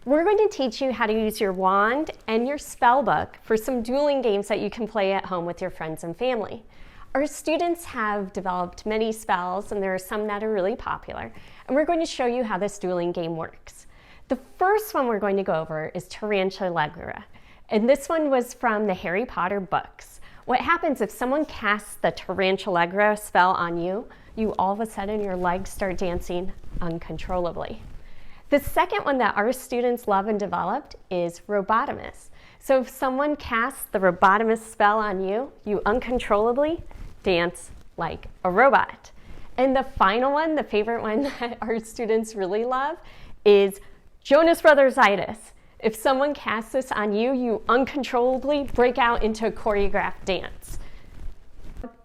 We're going to teach you how to use your wand and your spell book for some dueling games that you can play at home with your friends and family. Our students have developed many spells, and there are some that are really popular, and we're going to show you how this dueling game works. The first one we're going to go over is Tarantula Allegra, and this one was from the Harry Potter books. What happens if someone casts the Tarantula Allegra spell on you, all of a sudden your legs start dancing uncontrollably. The second one that our students love and developed is Robotimus. So if someone casts the Robotimus spell on you, you uncontrollably dance like a robot. And the final one, the favorite one that our students really love, is Jonas Brothers-itis. If someone casts this on you, you uncontrollably break out into a choreographed dance.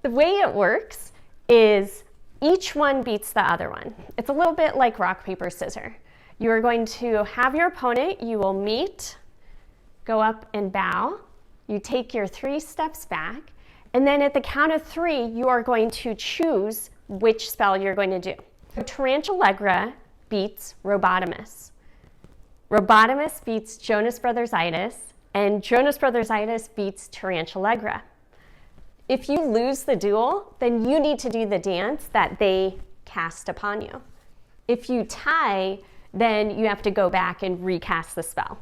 The way it works is each one beats the other one. It's a little bit like rock, paper, scissors. You are going to have your opponent, you will meet, go up and bow. You take your 3 steps back, and then at the count of 3, you are going to choose which spell you're going to do. Tarantula Allegra beats Robotimus. Robotimus beats Jonas Brothers-itis, and Jonas Brothers-itis beats Tarantula Allegra. If you lose the duel, then you need to do the dance that they cast upon you. If you tie, then you have to go back and recast the spell.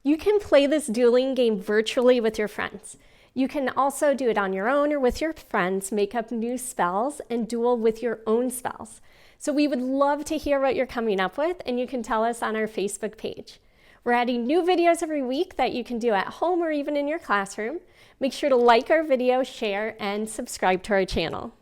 You can play this dueling game virtually with your friends. You can also do it on your own or with your friends, make up new spells and duel with your own spells. So we would love to hear what you're coming up with, and you can tell us on our Facebook page. We're adding new videos every week that you can do at home or even in your classroom. Make sure to like our video, share, and subscribe to our channel.